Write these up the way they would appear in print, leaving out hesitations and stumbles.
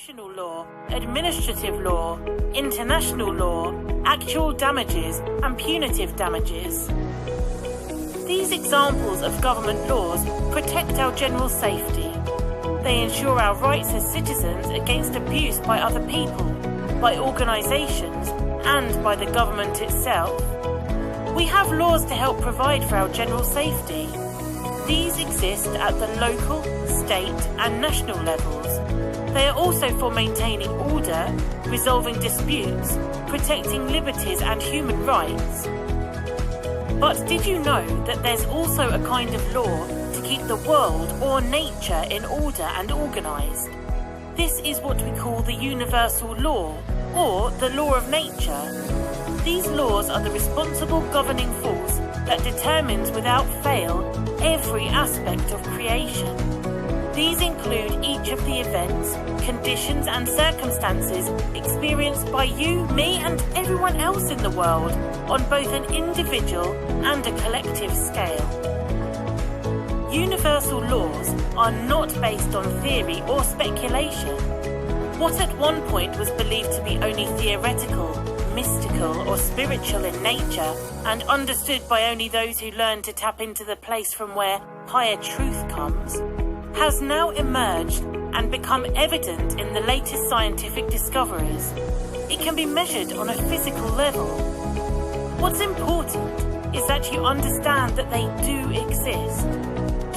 constitutional law, administrative law, international law, actual damages, and punitive damages. These examples of government laws protect our general safety. They ensure our rights as citizens against abuse by other people, by organisations, and by the government itself. We have laws to help provide for our general safety. These exist at the local, state, and national levels. They are also for maintaining order, resolving disputes, protecting liberties and human rights. But did you know that there's also a kind of law to keep the world or nature in order and organised? This is what we call the universal law, or the law of nature. These laws are the responsible governing force that determines without fail every aspect of creation. These include each of the events, conditions and circumstances experienced by you, me and everyone else in the world on both an individual and a collective scale. Universal laws are not based on theory or speculation. What at one point was believed to be only theoretical, mystical or spiritual in nature and understood by only those who learn to tap into the place from where higher truth comes, has now emerged and become evident in the latest scientific discoveries. It can be measured on a physical level. What's important is that you understand that they do exist.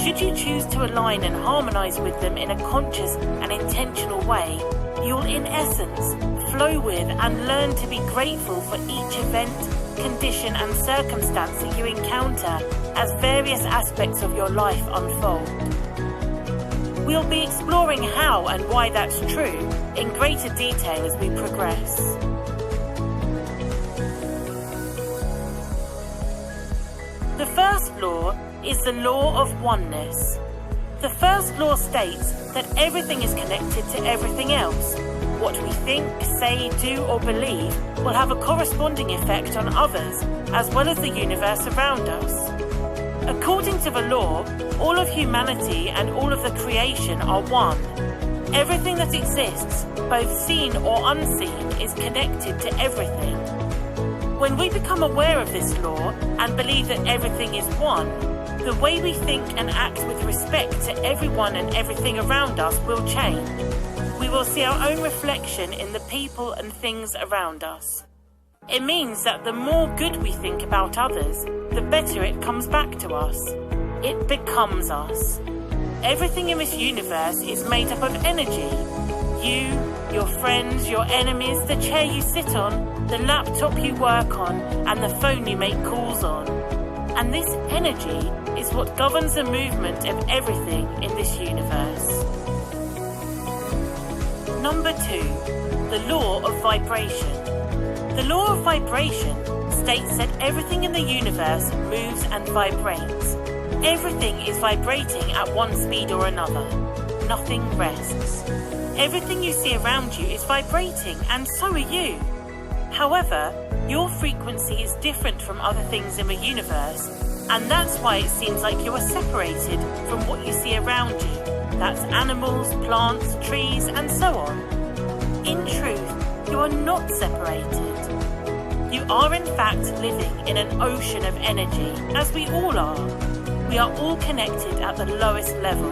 Should you choose to align and harmonise with them in a conscious and intentional way, you'll in essence flow with and learn to be grateful for each event, condition and circumstance that you encounter as various aspects of your life unfold. We'll be exploring how and why that's true in greater detail as we progress. The first law is the law of oneness. The first law states that everything is connected to everything else. What we think, say, do or believe will have a corresponding effect on others as well as the universe around us. According to the law, all of humanity and all of the creation are one. Everything that exists, both seen or unseen, is connected to everything. When we become aware of this law and believe that everything is one, the way we think and act with respect to everyone and everything around us will change. We will see our own reflection in the people and things around us. It means that the more good we think about others, the better it comes back to us. It becomes us. Everything in this universe is made up of energy. You, your friends, your enemies, the chair you sit on, the laptop you work on, and the phone you make calls on. And this energy is what governs the movement of everything in this universe. Number 2, the law of vibration. The law of vibration states that everything in the universe moves and vibrates. Everything is vibrating at one speed or another. Nothing rests. Everything you see around you is vibrating, and so are you. However, your frequency is different from other things in the universe, and that's why it seems like you are separated from what you see around you. That's animals, plants, trees, and so on. In truth, you are not separated. You are in fact living in an ocean of energy, as we all are. We are all connected at the lowest level.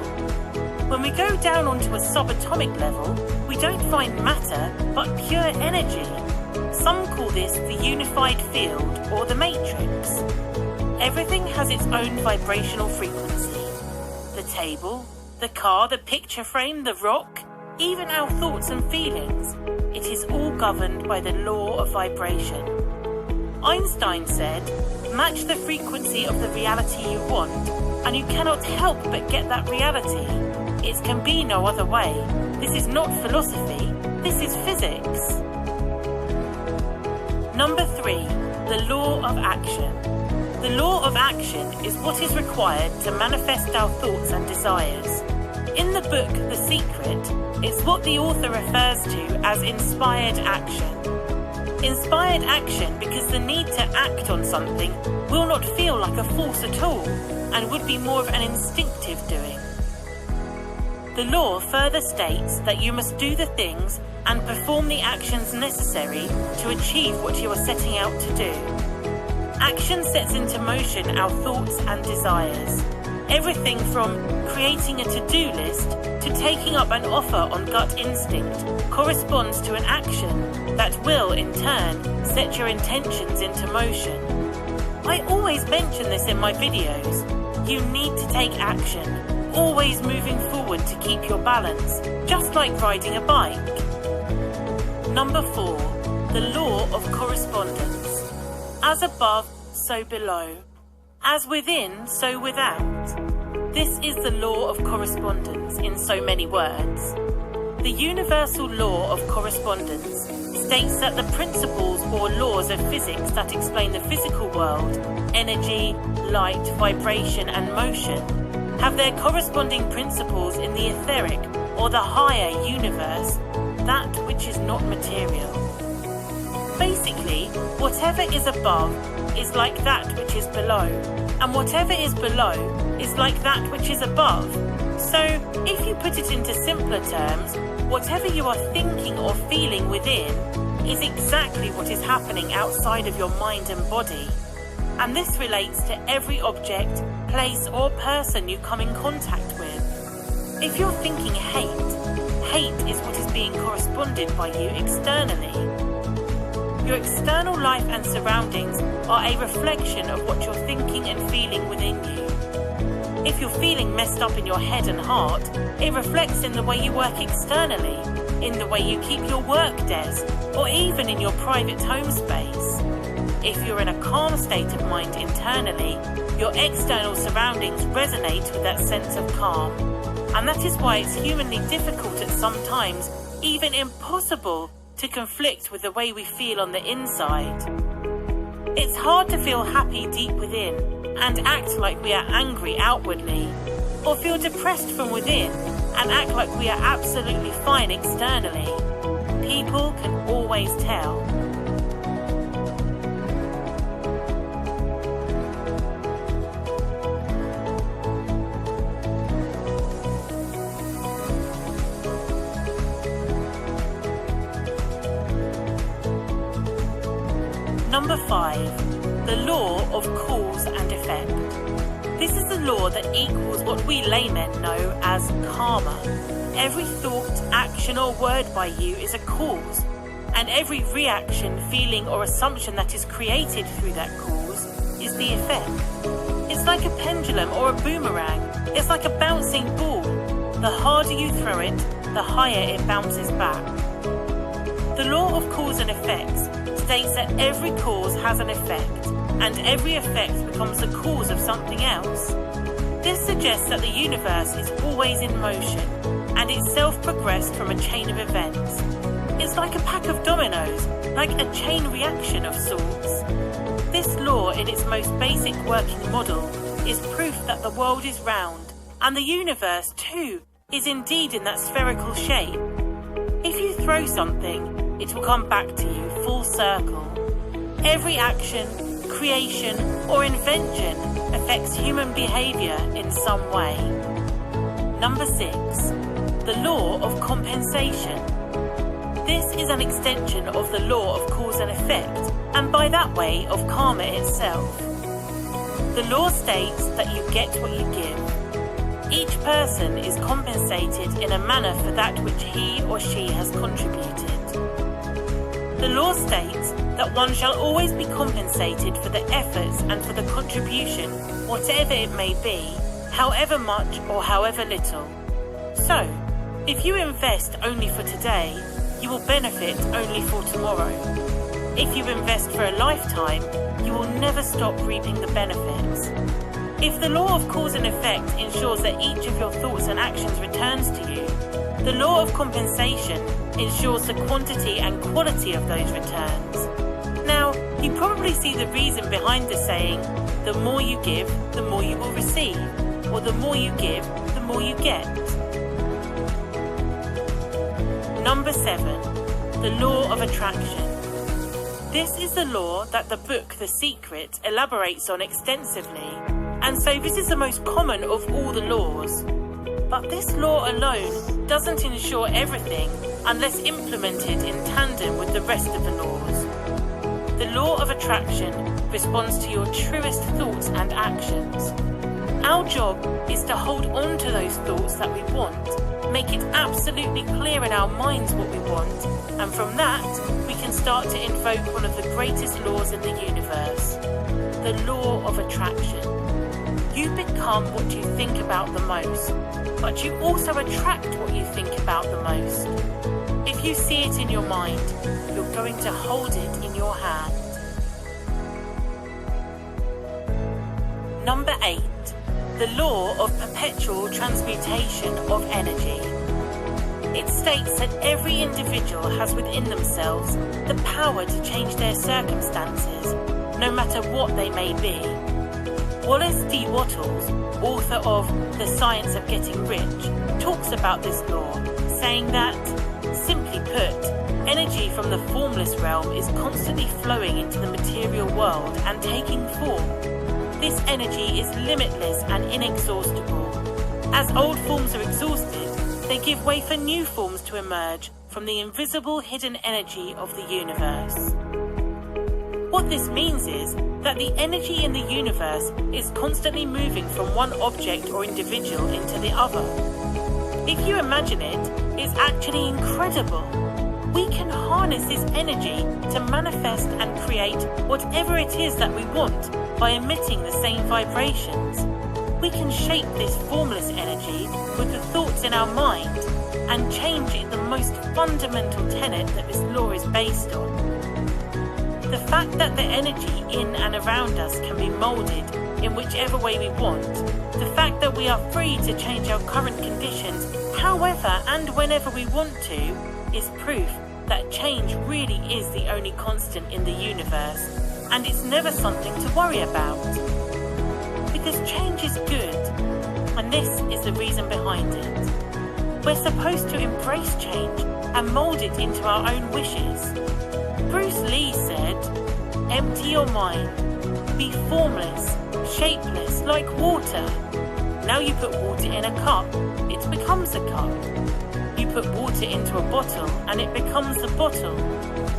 When we go down onto a subatomic level, we don't find matter, but pure energy. Some call this the unified field or the matrix. Everything has its own vibrational frequency. The table, the car, the picture frame, the rock, even our thoughts and feelings. It is all governed by the law of vibration. Einstein said, match the frequency of the reality you want, and you cannot help but get that reality. It can be no other way. This is not philosophy, this is physics. Number 3, the law of action. The law of action is what is required to manifest our thoughts and desires. In the book The Secret, it's what the author refers to as inspired action. Inspired action because the need to act on something will not feel like a force at all and would be more of an instinctive doing. The law further states that you must do the things and perform the actions necessary to achieve what you are setting out to do. Action sets into motion our thoughts and desires. Everything from creating a to-do list to taking up an offer on gut instinct corresponds to an action that will, in turn, set your intentions into motion. I always mention this in my videos. You need to take action, always moving forward to keep your balance, just like riding a bike. Number 4. The law of correspondence. As above, so below. As within, so without. This is the law of correspondence in so many words. The universal law of correspondence states that the principles or laws of physics that explain the physical world, energy, light, vibration and motion, have their corresponding principles in the etheric or the higher universe, that which is not material. Basically, whatever is above is like that which is below, and whatever is below is like that which is above. So, if you put it into simpler terms, whatever you are thinking or feeling within is exactly what is happening outside of your mind and body. And this relates to every object, place or person you come in contact with. If you're thinking hate, hate is what is being corresponded by you externally. Your external life and surroundings are a reflection of what you're thinking and feeling within you. If you're feeling messed up in your head and heart, it reflects in the way you work externally, in the way you keep your work desk, or even in your private home space. If you're in a calm state of mind internally, your external surroundings resonate with that sense of calm. And that is why it's humanly difficult at some times, even impossible, to conflict with the way we feel on the inside. It's hard to feel happy deep within and act like we are angry outwardly, or feel depressed from within and act like we are absolutely fine externally. People can always tell. Number 5. The law of cause and effect. This is the law that equals what we laymen know as karma. Every thought, action or word by you is a cause, and every reaction, feeling or assumption that is created through that cause is the effect. It's like a pendulum or a boomerang. It's like a bouncing ball. The harder you throw it, the higher it bounces back. The law of cause and effects states that every cause has an effect, and every effect becomes the cause of something else. This suggests that the universe is always in motion, and itself progressed from a chain of events. It's like a pack of dominoes, like a chain reaction of sorts. This law, in its most basic working model, is proof that the world is round, and the universe, too, is indeed in that spherical shape. If you throw something, it will come back to you full circle. Every action, creation, or invention affects human behavior in some way. Number 6. The law of compensation. This is an extension of the law of cause and effect, and by that way of karma itself. The law states that you get what you give. Each person is compensated in a manner for that which he or she has contributed. The law states that one shall always be compensated for the efforts and for the contribution, whatever it may be, however much or however little. So, if you invest only for today, you will benefit only for tomorrow. If you invest for a lifetime, you will never stop reaping the benefits. If the law of cause and effect ensures that each of your thoughts and actions returns to you, the law of compensation ensures the quantity and quality of those returns. Now, you probably see the reason behind the saying, the more you give, the more you will receive, or the more you give, the more you get. Number 7. The law of attraction. This is the law that the book The Secret elaborates on extensively, and so this is the most common of all the laws. But this law alone doesn't ensure everything unless implemented in tandem with the rest of the laws. The law of attraction responds to your truest thoughts and actions. Our job is to hold on to those thoughts that we want, make it absolutely clear in our minds what we want, and from that, we can start to invoke one of the greatest laws in the universe, the law of attraction. You become what you think about the most, but you also attract what you think about the most. If you see it in your mind, you're going to hold it in your hand. Number 8. The law of perpetual transmutation of energy. It states that every individual has within themselves the power to change their circumstances, no matter what they may be. Wallace D. Wattles, author of The Science of Getting Rich, talks about this law, saying that, simply put, energy from the formless realm is constantly flowing into the material world and taking form. This energy is limitless and inexhaustible. As old forms are exhausted, they give way for new forms to emerge from the invisible hidden energy of the universe. What this means is that the energy in the universe is constantly moving from one object or individual into the other. If you imagine it, it's actually incredible. We can harness this energy to manifest and create whatever it is that we want by emitting the same vibrations. We can shape this formless energy with the thoughts in our mind and change it the most fundamental tenet that this law is based on. The fact that the energy in and around us can be moulded in whichever way we want, the fact that we are free to change our current conditions however and whenever we want to, is proof that change really is the only constant in the universe, and it's never something to worry about. Because change is good, and this is the reason behind it. We're supposed to embrace change and mould it into our own wishes. Bruce Lee said, "Empty your mind, be formless, shapeless, like water. Now you put water in a cup, it becomes a cup. You put water into a bottle and it becomes a bottle.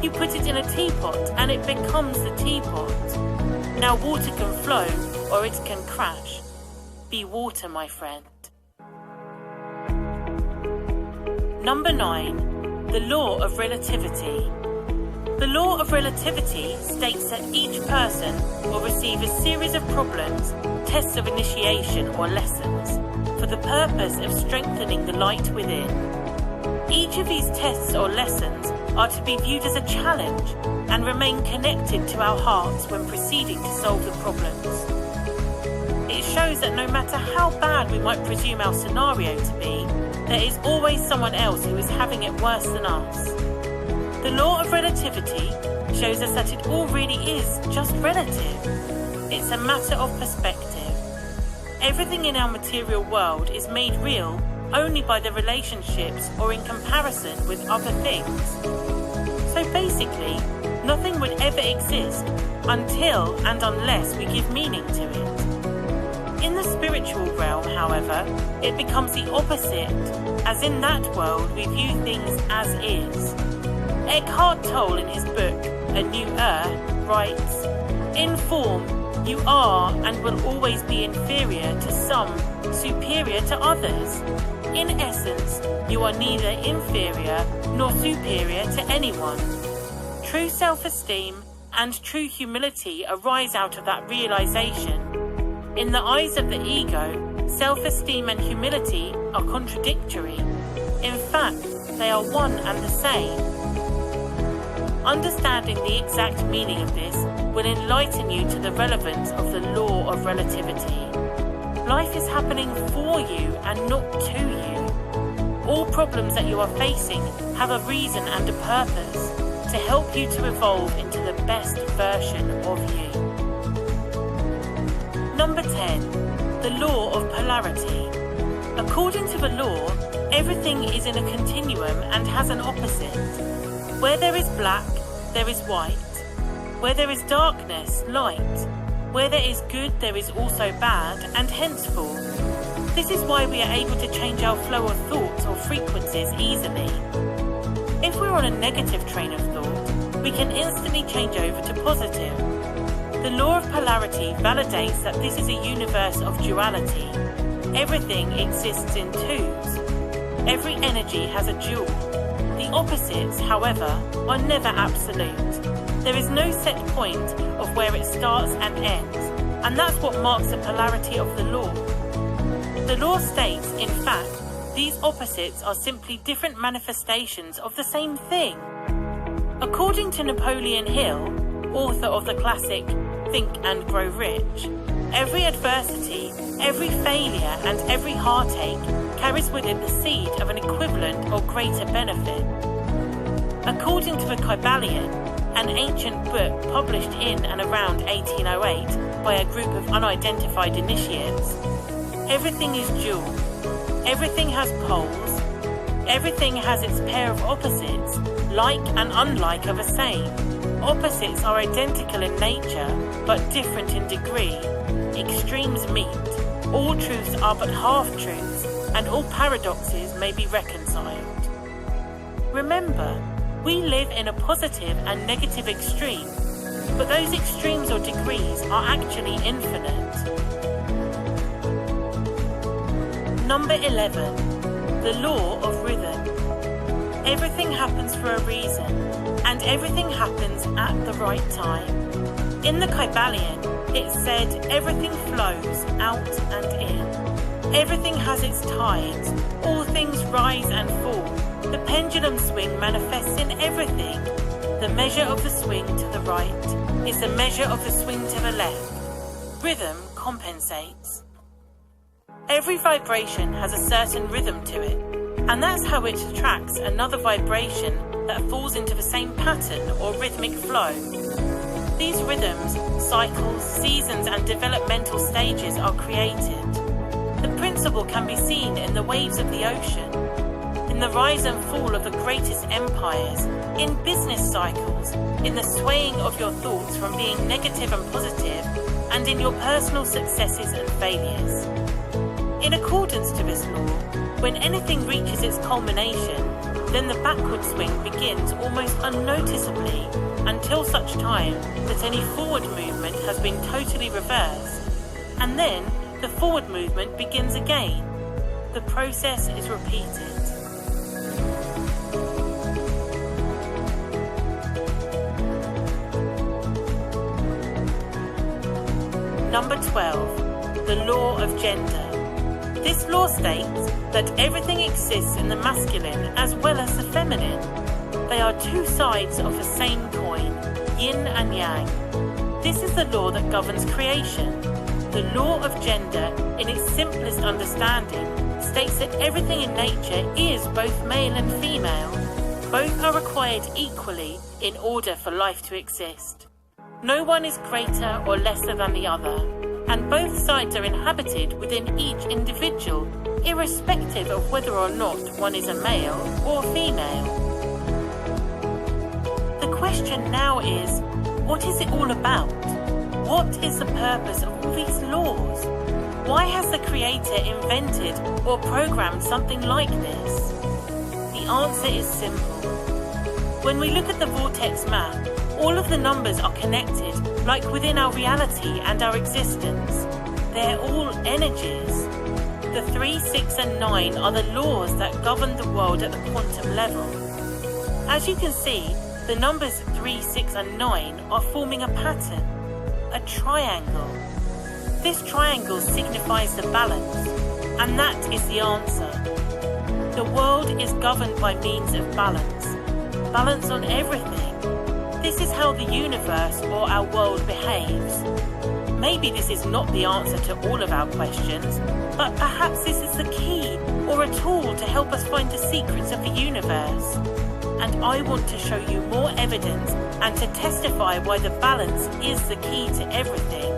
You put it in a teapot and it becomes the teapot. Now water can flow or it can crash. Be water, my friend." Number 9. The law of relativity. The law of relativity states that each person will receive a series of problems, tests of initiation or lessons, for the purpose of strengthening the light within. Each of these tests or lessons are to be viewed as a challenge and remain connected to our hearts when proceeding to solve the problems. It shows that no matter how bad we might presume our scenario to be, there is always someone else who is having it worse than us. The law of relativity shows us that it all really is just relative. It's a matter of perspective. Everything in our material world is made real only by the relationships or in comparison with other things. So basically, nothing would ever exist until and unless we give meaning to it. In the spiritual realm, however, it becomes the opposite, as in that world we view things as is. Eckhart Tolle in his book, A New Earth, writes, "In form, you are and will always be inferior to some, superior to others. In essence, you are neither inferior nor superior to anyone." True self-esteem and true humility arise out of that realization. In the eyes of the ego, self-esteem and humility are contradictory. In fact, they are one and the same. Understanding the exact meaning of this will enlighten you to the relevance of the law of relativity. Life is happening for you and not to you. All problems that you are facing have a reason and a purpose to help you to evolve into the best version of you. Number 10. The law of polarity. According to the law, everything is in a continuum and has an opposite. Where there is black, there is white. Where there is darkness, light. Where there is good, there is also bad, and henceforth. This is why we are able to change our flow of thoughts or frequencies easily. If we're on a negative train of thought, we can instantly change over to positive. The law of polarity validates that this is a universe of duality. Everything exists in twos. Every energy has a dual. The opposites, however, are never absolute. There is no set point of where it starts and ends, and that's what marks the polarity of the law. The law states, in fact, these opposites are simply different manifestations of the same thing. According to Napoleon Hill, author of the classic Think and Grow Rich, every adversity, every failure and every heartache carries with it the seed of an equivalent or greater benefit. According to the Kybalion, an ancient book published in and around 1808 by a group of unidentified initiates, everything is dual, everything has poles, everything has its pair of opposites, like and unlike are the same. Opposites are identical in nature, but different in degree. Extremes meet. All truths are but half-truths, and all paradoxes may be reconciled. Remember, we live in a positive and negative extreme, but those extremes or degrees are actually infinite. Number 11. The law of rhythm. Everything happens for a reason, and everything happens at the right time. In the Kybalion, it said everything flows out and in. Everything has its tides. All things rise and fall. The pendulum swing manifests in everything. The measure of the swing to the right is the measure of the swing to the left. Rhythm compensates. Every vibration has a certain rhythm to it, and that's how it attracts another vibration that falls into the same pattern or rhythmic flow. These rhythms, cycles, seasons and developmental stages are created. The principle can be seen in the waves of the ocean, in the rise and fall of the greatest empires, in business cycles, in the swaying of your thoughts from being negative and positive, and in your personal successes and failures. In accordance to this law, when anything reaches its culmination, then the backward swing begins almost unnoticeably until such time that any forward movement has been totally reversed, and then the forward movement begins again. The process is repeated. Number 12. The law of gender. This law states that everything exists in the masculine as well as the feminine. They are two sides of the same coin, yin and yang. This is the law that governs creation. The law of gender, in its simplest understanding, states that everything in nature is both male and female. Both are required equally in order for life to exist. No one is greater or lesser than the other, and both sides are inhabited within each individual, irrespective of whether or not one is a male or female. The question now is, what is it all about? What is the purpose of all these laws? Why has the Creator invented or programmed something like this? The answer is simple. When we look at the vortex map, all of the numbers are connected, like within our reality and our existence. They're all energies. The 3, 6 and 9 are the laws that govern the world at the quantum level. As you can see, the numbers 3, 6 and 9 are forming a pattern, a triangle. This triangle signifies the balance, and that is the answer. The world is governed by means of balance. Balance on everything. This is how the universe or our world behaves. Maybe this is not the answer to all of our questions, but perhaps this is the key or a tool to help us find the secrets of the universe. And I want to show you more evidence and to testify why the balance is the key to everything.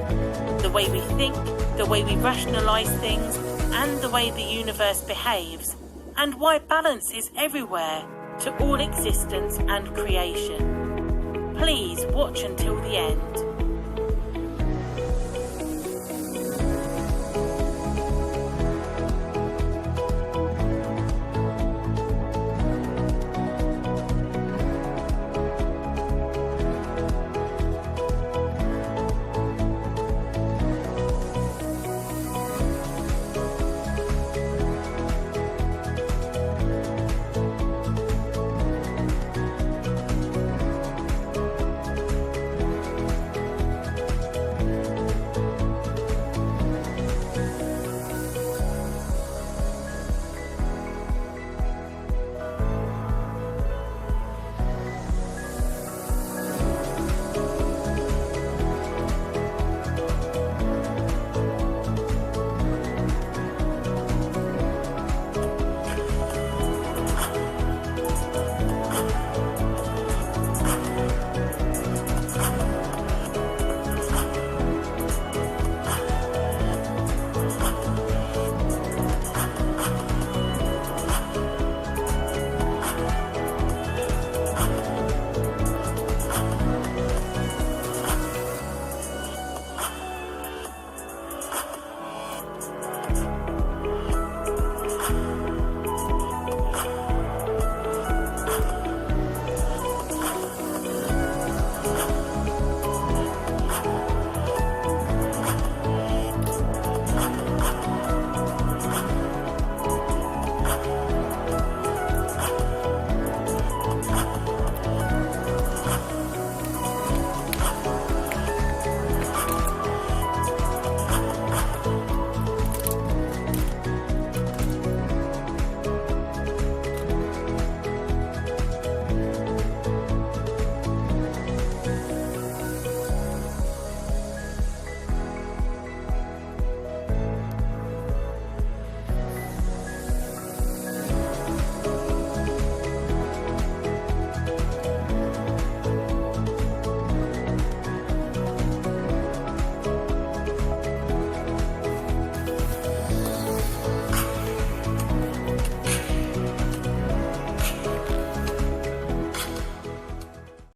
The way we think, the way we rationalize things, and the way the universe behaves, and why balance is everywhere to all existence and creation. Please watch until the end.